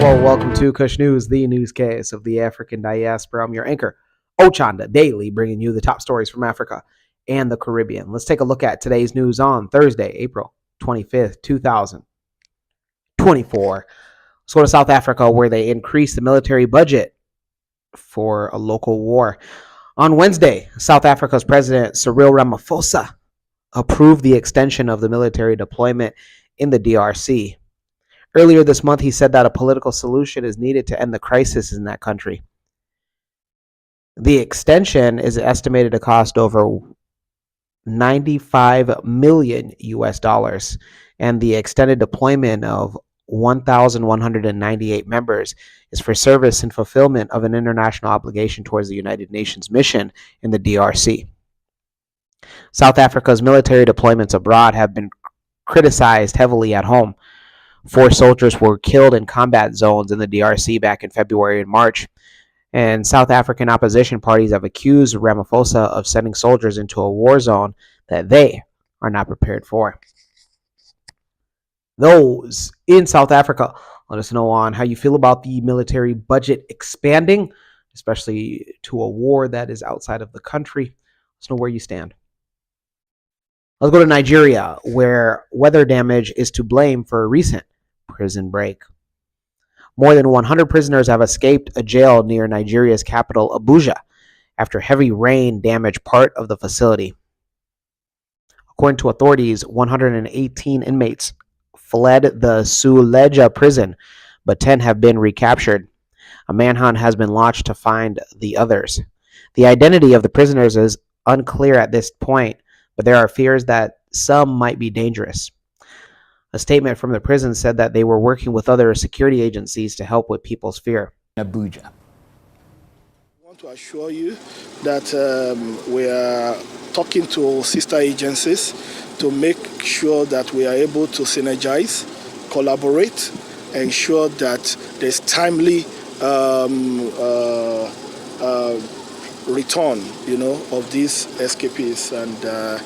Hello, welcome to Kush News, the newscast of the African diaspora. I'm your anchor, Ochanda, daily bringing you the top stories from Africa and the Caribbean. Let's take a look at today's news on Thursday, April 25th, 2024. Let's go to South Africa, where they increased the military budget for a local war. On Wednesday, South Africa's President Cyril Ramaphosa approved the extension of the military deployment in the DRC. Earlier this month, he said that a political solution is needed to end the crisis in that country. The extension is estimated to cost over 95 million US dollars, and the extended deployment of 1,198 members is for service and fulfillment of an international obligation towards the United Nations mission in the DRC. South Africa's military deployments abroad have been criticized heavily at home. 4 soldiers were killed in combat zones in the DRC back in February and March, and South African opposition parties have accused Ramaphosa of sending soldiers into a war zone that they are not prepared for. Those in South Africa, let us know on how you feel about the military budget expanding, especially to a war that is outside of the country. Let us know where you stand. Let's go to Nigeria, where weather damage is to blame for a recent prison break. More than 100 prisoners have escaped a jail near Nigeria's capital, Abuja, after heavy rain damaged part of the facility. According to authorities, 118 inmates fled the Suleja prison, but 10 have been recaptured. A manhunt has been launched to find the others. The identity of the prisoners is unclear at this point, but there are fears that some might be dangerous. A statement from the prison said that they were working with other security agencies to help with people's fear. Abuja. I want to assure you that we are talking to sister agencies to make sure that we are able to synergize, collaborate, ensure that there's timely return, of these escapees, and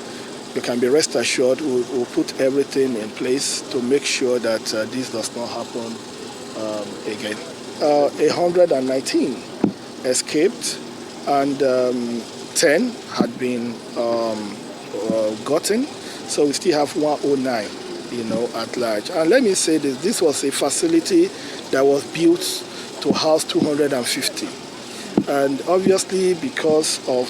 you can be rest assured we'll put everything in place to make sure that this does not happen again. 119 escaped, and 10 had been gotten, so we still have 109, at large. And let me say this was a facility that was built to house 250, and obviously because of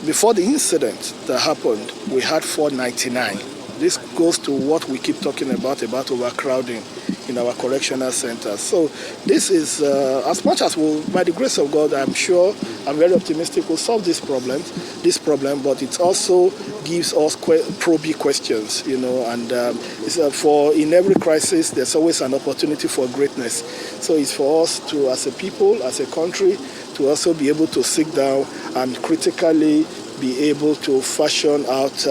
before the incident that happened, we had 499. This goes to what we keep talking about overcrowding in our correctional centers. So this is, as much as by the grace of God, I'm very optimistic we'll solve this problem, but it also gives us probing questions, and in every crisis, there's always an opportunity for greatness. So it's for us to, as a people, as a country, to also be able to sit down and critically be able to fashion out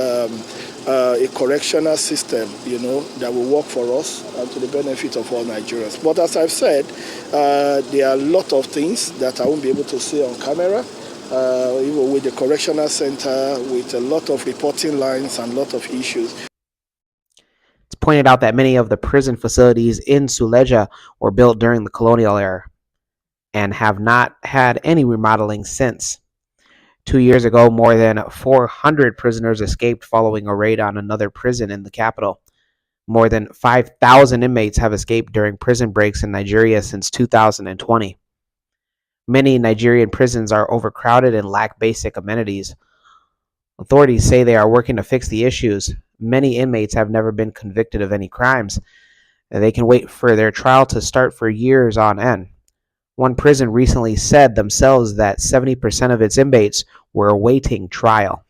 a correctional system, that will work for us and to the benefit of all Nigerians. But as I've said, there are a lot of things that I won't be able to say on camera, even with the correctional center, with a lot of reporting lines and a lot of issues. It's pointed out that many of the prison facilities in Suleja were built during the colonial era and have not had any remodeling since. 2 years ago, more than 400 prisoners escaped following a raid on another prison in the capital. More than 5,000 inmates have escaped during prison breaks in Nigeria since 2020. Many Nigerian prisons are overcrowded and lack basic amenities. Authorities say they are working to fix the issues. Many inmates have never been convicted of any crimes. They can wait for their trial to start for years on end. One prison recently said themselves that 70% of its inmates were awaiting trial.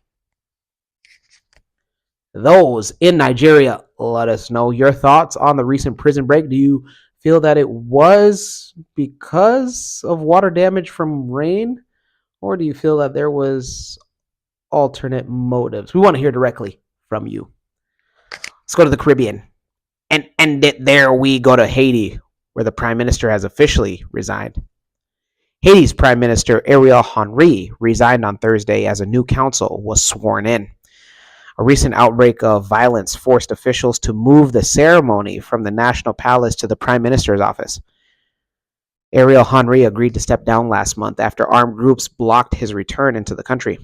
Those in Nigeria, let us know your thoughts on the recent prison break. Do you feel that it was because of water damage from rain, or do you feel that there was alternate motives? We want to hear directly from you. Let's go to the Caribbean. And there we go to Haiti, where the prime minister has officially resigned. Haiti's Prime Minister Ariel Henry resigned on Thursday as a new council was sworn in. A recent outbreak of violence forced officials to move the ceremony from the National Palace to the Prime Minister's office. Ariel Henry agreed to step down last month after armed groups blocked his return into the country.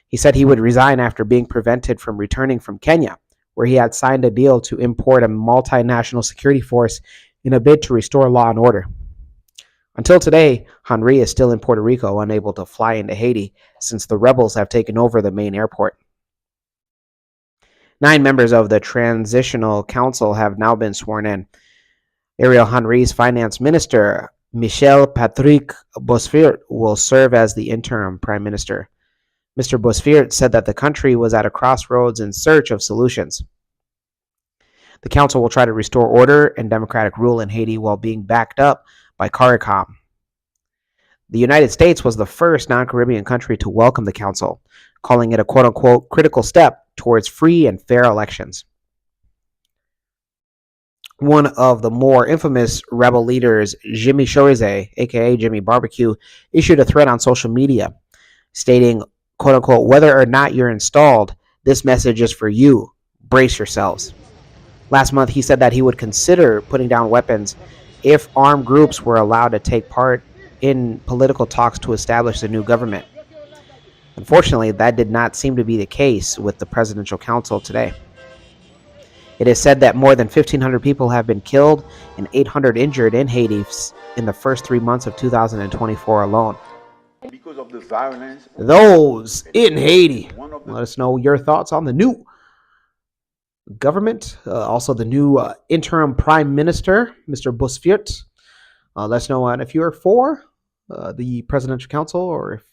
He said he would resign after being prevented from returning from Kenya, where he had signed a deal to import a multinational security force in a bid to restore law and order. Until today, Henry is still in Puerto Rico, unable to fly into Haiti since the rebels have taken over the main airport. 9 members of the Transitional Council have now been sworn in. Ariel Henry's finance minister, Michel Patrick Bosfirt, will serve as the interim prime minister. Mr. Bosfirt said that the country was at a crossroads in search of solutions. The council will try to restore order and democratic rule in Haiti while being backed up by CARICOM. The United States was the first non-Caribbean country to welcome the council, calling it a quote-unquote critical step towards free and fair elections. One of the more infamous rebel leaders, Jimmy Chorize, aka Jimmy Barbecue, issued a threat on social media stating, quote-unquote, whether or not you're installed, this message is for you. Brace yourselves. Last month, he said that he would consider putting down weapons if armed groups were allowed to take part in political talks to establish the new government. Unfortunately, that did not seem to be the case with the Presidential Council today. It is said that more than 1,500 people have been killed and 800 injured in Haiti in the first 3 months of 2024 alone. Because of the violence. Those in Haiti. Let us know your thoughts on the new government, also the new interim prime minister, Mr. Bosfirt. Let us know if you're for the Presidential Council or if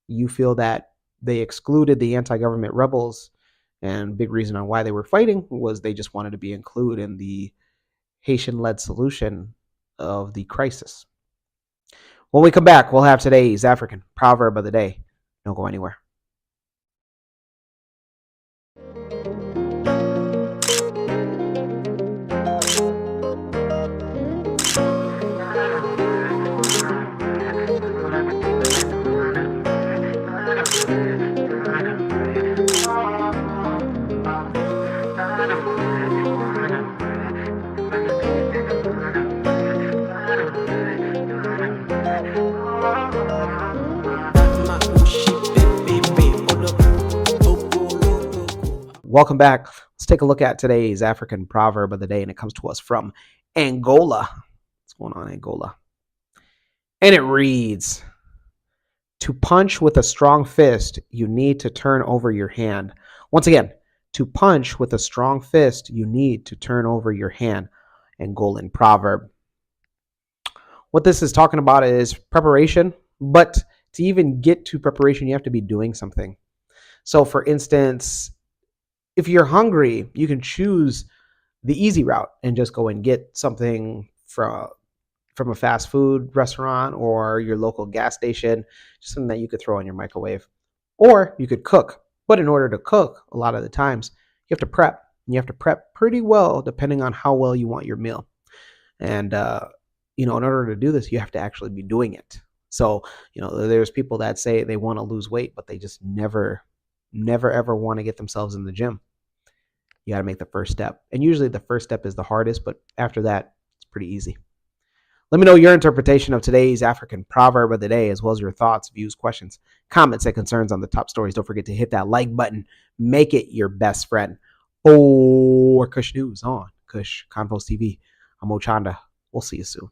you feel that they excluded the anti-government rebels, and big reason on why they were fighting was they just wanted to be included in the Haitian-led solution of the crisis. When we come back, we'll have today's African proverb of the day. Don't go anywhere. Welcome back. Let's take a look at today's African proverb of the day, and it comes to us from Angola. What's going on, Angola? And it reads, to punch with a strong fist, you need to turn over your hand. Once again, to punch with a strong fist, you need to turn over your hand. Angolan proverb. What this is talking about is preparation, but to even get to preparation, you have to be doing something. So, for instance, if you're hungry, you can choose the easy route and just go and get something from a fast food restaurant or your local gas station, just something that you could throw in your microwave. Or you could cook. But in order to cook, a lot of the times, you have to prep. And you have to prep pretty well depending on how well you want your meal. And, in order to do this, you have to actually be doing it. So, there's people that say they want to lose weight, but they just never ever want to get themselves in the gym. You got to make the first step. And usually the first step is the hardest, but after that, it's pretty easy. Let me know your interpretation of today's African proverb of the day, as well as your thoughts, views, questions, comments, and concerns on the top stories. Don't forget to hit that like button. Make it your best friend. For Kush News on Kush Convos TV, I'm Ochanda. We'll see you soon.